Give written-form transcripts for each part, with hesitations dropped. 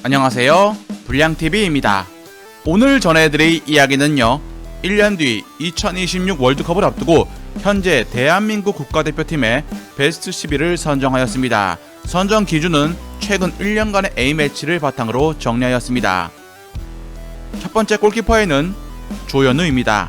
안녕하세요, 불량TV입니다. 오늘 전해드릴 이야기는요, 1년 뒤 2026 월드컵을 앞두고 현재 대한민국 국가대표팀의 베스트 11을 선정하였습니다. 선정 기준은 최근 1년간의 A매치를 바탕으로 정리하였습니다. 첫 번째 골키퍼에는 조현우입니다.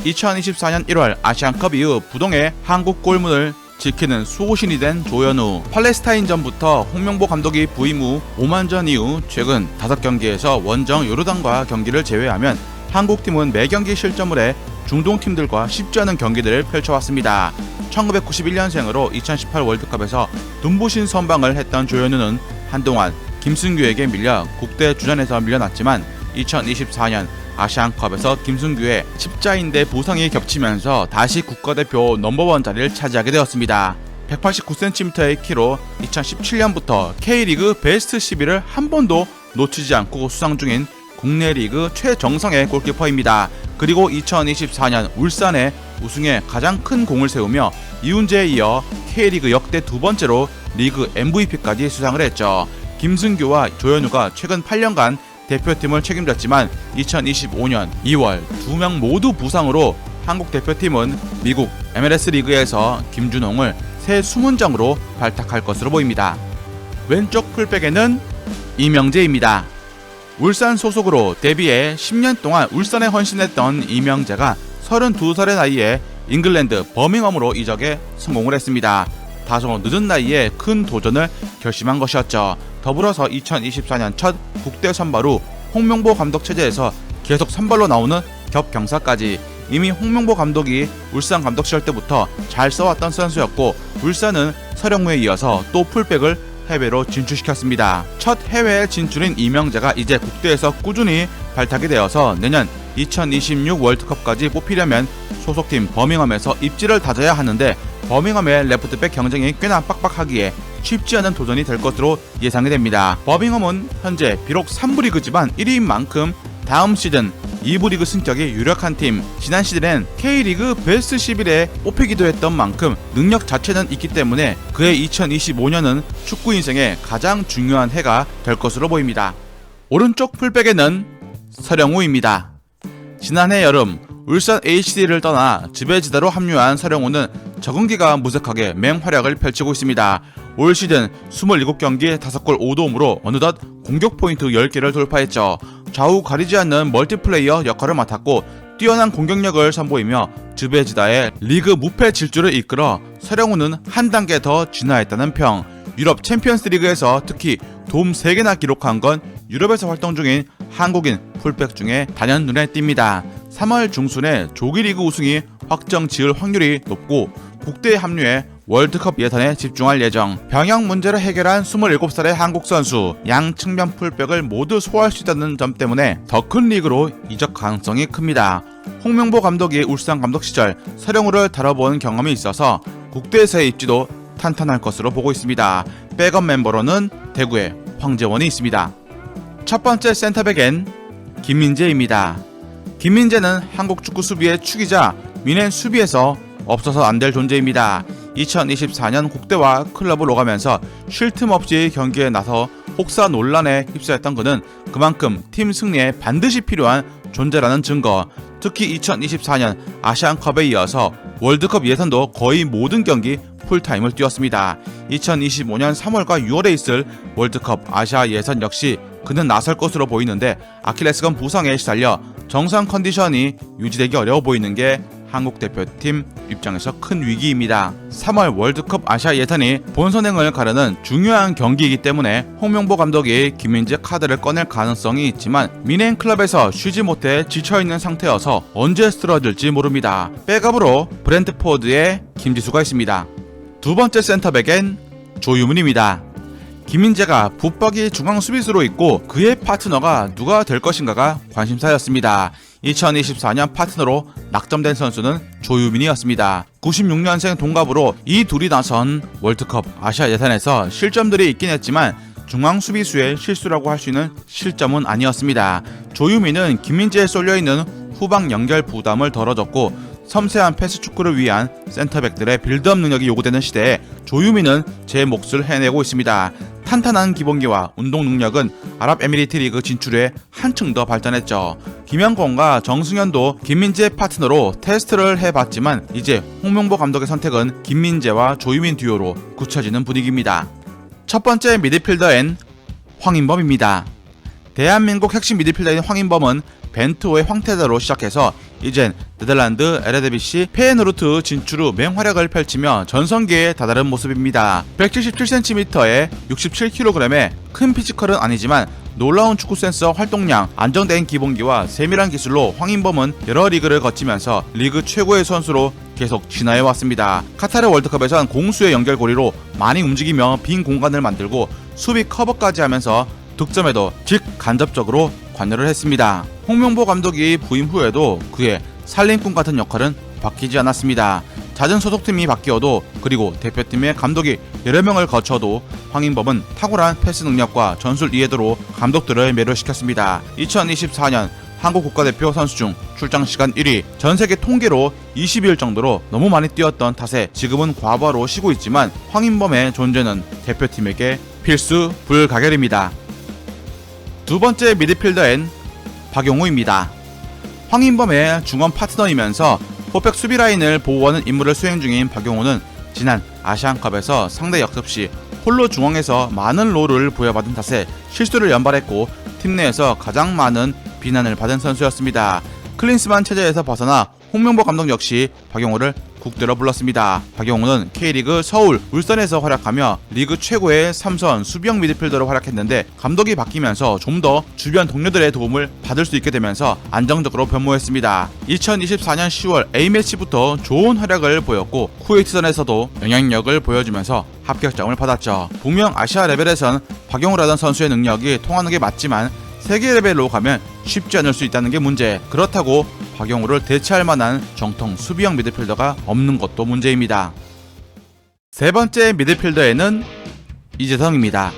2024년 1월 아시안컵 이후 부동의 한국 골문을 지키는 수호신이 된 조현우. 팔레스타인전부터 홍명보 감독이 부임 후 오만전 이후 최근 5경기에서 원정 요르단과 경기를 제외하면 한국팀은 매경기 실점을 해 중동팀들과 쉽지 않은 경기들을 펼쳐왔습니다. 1991년생으로 2018 월드컵에서 눈부신 선방을 했던 조현우는 한동안 김승규에게 밀려 국대 주전에서 밀려났지만 2024년 아시안컵에서 김승규의 십자인대 부상이 겹치면서 다시 국가대표 넘버원 자리를 차지하게 되었습니다. 189cm의 키로 2017년부터 K리그 베스트 11을 한 번도 놓치지 않고 수상 중인 국내 리그 최정상의 골키퍼입니다. 그리고 2024년 울산의 우승에 가장 큰 공을 세우며 이훈재에 이어 K리그 역대 두 번째로 리그 MVP까지 수상을 했죠. 김승규와 조현우가 최근 8년간 대표팀을 책임졌지만 2025년 2월 2명 모두 부상으로 한국 대표팀은 미국 MLS 리그에서 김준홍을 새 수문장으로 발탁할 것으로 보입니다. 왼쪽 풀백에는 이명재입니다. 울산 소속으로 데뷔해 10년 동안 울산에 헌신했던 이명재가 32살의 나이에 잉글랜드 버밍엄으로 이적에 성공을 했습니다. 다소 늦은 나이에 큰 도전을 결심한 것이었죠. 더불어서 2024년 첫 국대 선발 후 홍명보 감독 체제에서 계속 선발로 나오는 겹경사까지 이미 홍명보 감독이 울산 감독 시절 때부터 잘 써왔던 선수였고 울산은 서령우에 이어서 또 풀백을 해외로 진출시켰습니다. 첫 해외 진출인 이명재가 이제 국대에서 꾸준히 발탁이 되어서 내년 2026 월드컵까지 뽑히려면 소속팀 버밍엄에서 입지를 다져야 하는데 버밍엄의 레프트백 경쟁이 꽤나 빡빡하기에 쉽지 않은 도전이 될 것으로 예상이 됩니다. 버밍엄은 현재 비록 3부 리그지만 1위인 만큼 다음 시즌 2부 리그 승격이 유력한 팀, 지난 시즌엔 K리그 베스트 11에 뽑히기도 했던 만큼 능력 자체는 있기 때문에 그의 2025년은 축구 인생의 가장 중요한 해가 될 것으로 보입니다. 오른쪽 풀백에는 서령우입니다. 지난해 여름 울산 HD를 떠나 지배지대로 합류한 서령우는 적응기가 무색하게 맹활약을 펼치고 있습니다. 올 시즌 27경기 5골 5도움으로 어느덧 공격 포인트 10개를 돌파했죠. 좌우 가리지 않는 멀티플레이어 역할을 맡았고 뛰어난 공격력을 선보이며 지배지다의 리그 무패 질주를 이끌어 서령우는 한 단계 더 진화했다는 평. 유럽 챔피언스 리그에서 특히 도움 3개나 기록한 건 유럽에서 활동 중인 한국인 풀백 중에 단연 눈에 띕니다. 3월 중순에 조기리그 우승이 확정 지을 확률이 높고 국대에 합류해 월드컵 예선에 집중할 예정. 병역 문제를 해결한 27살의 한국 선수, 양 측면 풀백을 모두 소화할 수 있다는 점 때문에 더 큰 리그로 이적 가능성이 큽니다. 홍명보 감독이 울산 감독 시절 서령우를 다뤄본 경험이 있어서 국대에서의 입지도 탄탄할 것으로 보고 있습니다. 백업 멤버로는 대구에 황재원이 있습니다. 첫 번째 센터백엔 김민재입니다. 김민재는 한국 축구 수비의 축이자 민행 수비에서 없어서 안 될 존재입니다. 2024년 국대와 클럽을 오가면서 쉴 틈 없이 경기에 나서 혹사 논란에 휩싸였던 그는 그만큼 팀 승리에 반드시 필요한 존재라는 증거. 특히 2024년 아시안컵에 이어서 월드컵 예선도 거의 모든 경기 풀타임을 뛰었습니다. 2025년 3월과 6월에 있을 월드컵 아시아 예선 역시 그는 나설 것으로 보이는데 아킬레스건 부상에 시달려 정상 컨디션이 유지되기 어려워 보이는 게 한국 대표팀 입장에서 큰 위기입니다. 3월 월드컵 아시아 예선이 본선행을 가르는 중요한 경기이기 때문에 홍명보 감독이 김민재 카드를 꺼낼 가능성이 있지만 민행 클럽에서 쉬지 못해 지쳐있는 상태여서 언제 쓰러질지 모릅니다. 백업으로 브랜트포드의 김지수가 있습니다. 두 번째 센터백엔 조유문입니다. 김민재가 붙박이 중앙 수비수로 있고 그의 파트너가 누가 될 것인가가 관심사였습니다. 2024년 파트너로 낙점된 선수는 조유민이었습니다. 96년생 동갑으로 이 둘이 나선 월드컵 아시아 예선에서 실점들이 있긴 했지만 중앙 수비수의 실수라고 할 수 있는 실점은 아니었습니다. 조유민은 김민재에 쏠려있는 후방 연결 부담을 덜어줬고 섬세한 패스 축구를 위한 센터백들의 빌드업 능력이 요구되는 시대에 조유민은 제 몫을 해내고 있습니다. 탄탄한 기본기와 운동 능력은 아랍에미리트 리그 진출에 한층 더 발전했죠. 김영권과 정승현도 김민재 파트너로 테스트를 해봤지만 이제 홍명보 감독의 선택은 김민재와 조유민 듀오로 굳혀지는 분위기입니다. 첫 번째 미드필더엔 황인범입니다. 대한민국 핵심 미드필더인 황인범은 벤투호의 황태자로 시작해서 이젠 네덜란드 에레디비시 페예노르트 진출 후 맹활약을 펼치며 전성기에 다다른 모습입니다. 177cm에 67kg의 큰 피지컬은 아니지만 놀라운 축구 센스와 활동량, 안정된 기본기와 세밀한 기술로 황인범은 여러 리그를 거치면서 리그 최고의 선수로 계속 진화해왔습니다. 카타르 월드컵에선 공수의 연결고리로 많이 움직이며 빈 공간을 만들고 수비 커버까지 하면서 득점에도 직간접적으로 관여를 했습니다. 홍명보 감독이 부임 후에도 그의 살림꾼 같은 역할은 바뀌지 않았습니다. 잦은 소속팀이 바뀌어도 그리고 대표팀의 감독이 여러 명을 거쳐도 황인범은 탁월한 패스 능력과 전술 이해도로 감독들을 매료시켰습니다. 2024년 한국 국가대표 선수 중 출장 시간 1위, 전 세계 통계로 20일 정도로 너무 많이 뛰었던 탓에 지금은 과부하로 쉬고 있지만 황인범의 존재는 대표팀에게 필수 불가결입니다. 두 번째 미드필더엔 박용우입니다. 황인범의 중원 파트너이면서 포백 수비 라인을 보호하는 임무를 수행 중인 박용우는 지난 아시안컵에서 상대 역습 시 홀로 중앙에서 많은 롤을 부여받은 탓에 실수를 연발했고 팀 내에서 가장 많은 비난을 받은 선수였습니다. 클린스만 체제에서 벗어나 홍명보 감독 역시 박용우를 국대로 불렀습니다. 박용우는 K리그 서울, 울산에서 활약하며 리그 최고의 3선 수비형 미드필더로 활약했는데 감독이 바뀌면서 좀 더 주변 동료들의 도움을 받을 수 있게 되면서 안정적으로 변모했습니다. 2024년 10월 A매치부터 좋은 활약을 보였고 쿠웨이트전에서도 영향력을 보여주면서 합격점을 받았죠. 분명 아시아 레벨에선 박용우라던 선수의 능력이 통하는 게 맞지만 세계 레벨로 가면 쉽지 않을 수 있다는 게 문제. 그렇다고 박용우를 대체할 만한 정통 수비형 미드필더가 없는 것도 문제입니다. 세 번째 미드필더에는 이재성입니다.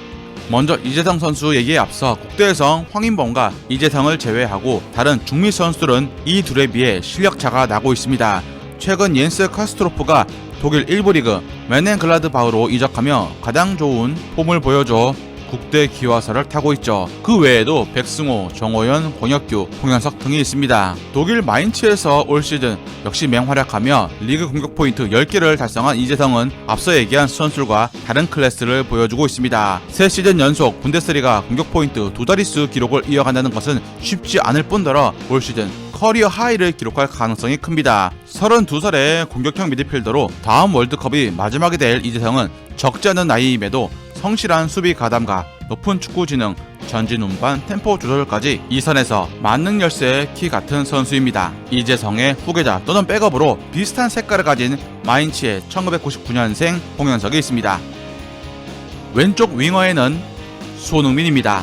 먼저 이재성 선수 얘기에 앞서 국대에서 황인범과 이재성을 제외하고 다른 중미 선수들은 이 둘에 비해 실력차가 나고 있습니다. 최근 옌스 카스트로프가 독일 1부 리그 맨헨글라드바흐로 이적하며 가장 좋은 폼을 보여줘 국대 기화사를 타고 있죠. 그 외에도 백승호, 정호연, 권혁규, 홍현석 등이 있습니다. 독일 마인츠에서 올 시즌 역시 맹활약하며 리그 공격 포인트 10개를 달성한 이재성은 앞서 얘기한 선수들과 다른 클래스를 보여주고 있습니다. 3시즌 연속 분데스리가 공격 포인트 2자릿수 기록을 이어간다는 것은 쉽지 않을 뿐더러 올 시즌 커리어 하이를 기록할 가능성이 큽니다. 32살의 공격형 미드필더로 다음 월드컵이 마지막이 될 이재성은 적지 않은 나이임에도 성실한 수비 가담과 높은 축구 지능, 전진 운반, 템포 조절까지 이 선에서 만능 열쇠의 키 같은 선수입니다. 이재성의 후계자 또는 백업으로 비슷한 색깔을 가진 마인츠의 1999년생 홍현석이 있습니다. 왼쪽 윙어에는 손흥민입니다.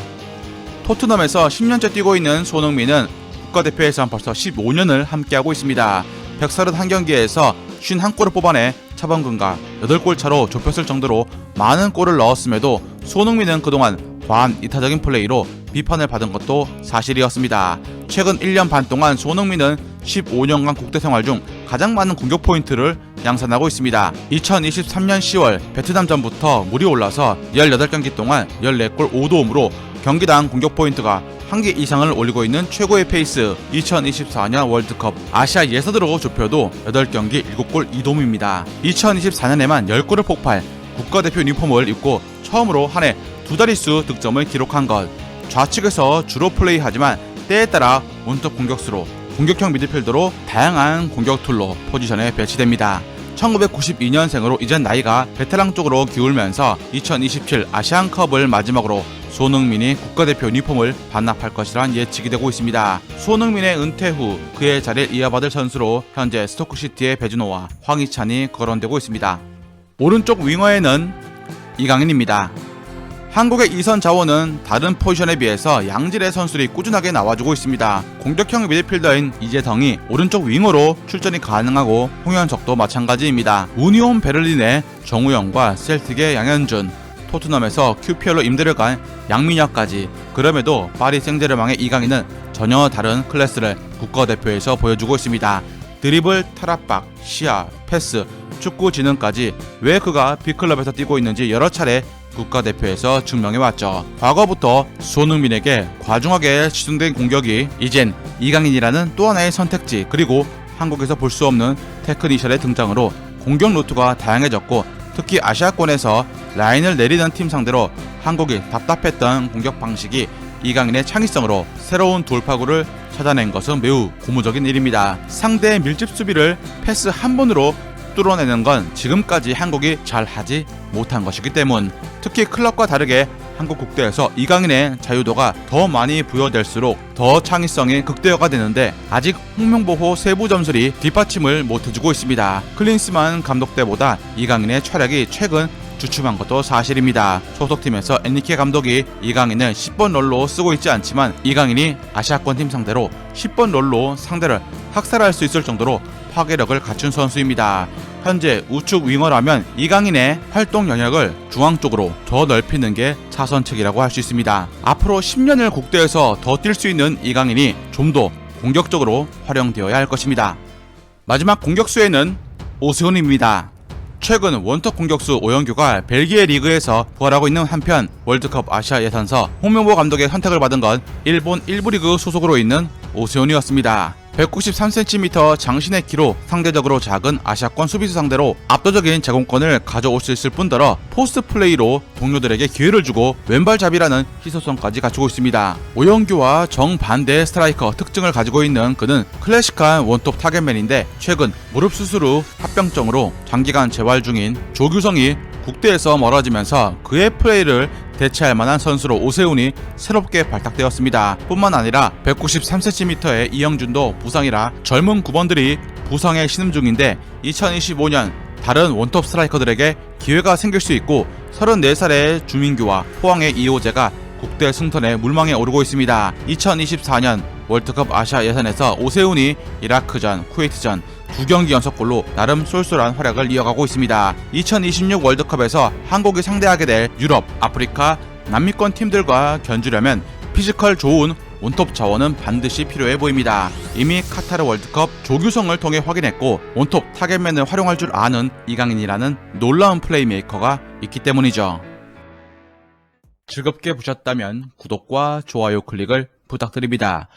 토트넘에서 10년째 뛰고 있는 손흥민은 국가대표에서 벌써 15년을 함께하고 있습니다. 131경기에서 51골을 뽑아내 차범근과 8골 차로 좁혔을 정도로 많은 골을 넣었음에도 손흥민은 그동안 과한 이타적인 플레이로 비판을 받은 것도 사실이었습니다. 최근 1년 반 동안 손흥민은 15년간 국대 생활 중 가장 많은 공격 포인트를 양산하고 있습니다. 2023년 10월 베트남전부터 물이 올라서 18경기 동안 14골 5도움으로 경기당 공격 포인트가 1개 이상을 올리고 있는 최고의 페이스. 2024년 월드컵 아시아 예선으로 좁혀도 8경기 7골 2도움입니다. 2024년에만 10골을 폭발, 국가대표 유니폼을 입고 처음으로 한 해 2자릿수 득점을 기록한 것. 좌측에서 주로 플레이하지만 때에 따라 원톱 공격수로 공격형 미드필더로 다양한 공격 툴로 포지션에 배치됩니다. 1992년생으로 이젠 나이가 베테랑 쪽으로 기울면서 2027 아시안컵을 마지막으로 손흥민이 국가대표 유니폼을 반납할 것이란 예측이 되고 있습니다. 손흥민의 은퇴 후 그의 자리를 이어받을 선수로 현재 스토크시티의 배준호와 황희찬이 거론되고 있습니다. 오른쪽 윙어에는 이강인입니다. 한국의 2선 자원은 다른 포지션에 비해서 양질의 선수들이 꾸준하게 나와주고 있습니다. 공격형 미드필더인 이재성이 오른쪽 윙어로 출전이 가능하고 홍현석도 마찬가지입니다. 우니온 베를린의 정우영과 셀틱의 양현준, 토트넘에서 QPR로 임대를 간 양민혁까지. 그럼에도 파리 생제르맹의 이강인은 전혀 다른 클래스를 국가대표에서 보여주고 있습니다. 드리블, 탈압박, 시야, 패스, 축구 지능까지 왜 그가 B클럽에서 뛰고 있는지 여러 차례 국가대표에서 증명해왔죠. 과거부터 손흥민에게 과중하게 집중된 공격이 이젠 이강인이라는 또 하나의 선택지, 그리고 한국에서 볼 수 없는 테크니션의 등장으로 공격 루트가 다양해졌고, 특히 아시아권에서 라인을 내리는 팀 상대로 한국이 답답했던 공격 방식이 이강인의 창의성으로 새로운 돌파구를 찾아낸 것은 매우 고무적인 일입니다. 상대의 밀집 수비를 패스 한 번으로 뚫어내는 건 지금까지 한국이 잘 하지 못한 것이기 때문, 특히 클럽과 다르게 한국 국대에서 이강인의 자유도가 더 많이 부여될수록 더 창의성이 극대화가 되는데, 아직 홍명보호 세부 점술이 뒷받침을 못해주고 있습니다. 클린스만 감독 때보다 이강인의 활약이 최근 주춤한 것도 사실입니다. 소속팀에서 엔리케 감독이 이강인을 10번 롤로 쓰고 있지 않지만, 이강인이 아시아권 팀 상대로 10번 롤로 상대를 학살할 수 있을 정도로 파괴력을 갖춘 선수입니다. 현재 우측 윙어라면 이강인의 활동 영역을 중앙 쪽으로 더 넓히는 게 차선책이라고 할 수 있습니다. 앞으로 10년을 국대에서 더 뛸 수 있는 이강인이 좀 더 공격적으로 활용되어야 할 것입니다. 마지막 공격수에는 오세훈입니다. 최근 원톱 공격수 오영규가 벨기에 리그에서 부활하고 있는 한편, 월드컵 아시아 예선서 홍명보 감독의 선택을 받은 건 일본 1부 리그 소속으로 있는 오세훈이었습니다. 193cm 장신의 키로 상대적으로 작은 아시아권 수비수 상대로 압도적인 제공권을 가져올 수 있을 뿐더러 포스트 플레이로 동료들에게 기회를 주고 왼발잡이라는 희소성까지 갖추고 있습니다. 오영규와 정반대의 스트라이커 특징을 가지고 있는 그는 클래식한 원톱 타겟맨인데, 최근 무릎 수술 후 합병증으로 장기간 재활 중인 조규성이 국대에서 멀어지면서 그의 플레이를 대체할 만한 선수로 오세훈이 새롭게 발탁되었습니다. 뿐만 아니라 193cm의 이영준도 부상이라 젊은 9번들이 부상에 신음 중인데, 2025년 다른 원톱 스트라이커들에게 기회가 생길 수 있고, 34살의 주민규와 포항의 이호재가 국대 승선에 물망에 오르고 있습니다. 2024년 월드컵 아시아 예선에서 오세훈이 이라크전, 쿠웨이트전 2경기 연속골로 나름 쏠쏠한 활약을 이어가고 있습니다. 2026 월드컵에서 한국이 상대하게 될 유럽, 아프리카, 남미권 팀들과 견주려면 피지컬 좋은 원톱 자원은 반드시 필요해 보입니다. 이미 카타르 월드컵 조규성을 통해 확인했고, 원톱 타겟맨을 활용할 줄 아는 이강인이라는 놀라운 플레이메이커가 있기 때문이죠. 즐겁게 보셨다면 구독과 좋아요 클릭을 부탁드립니다.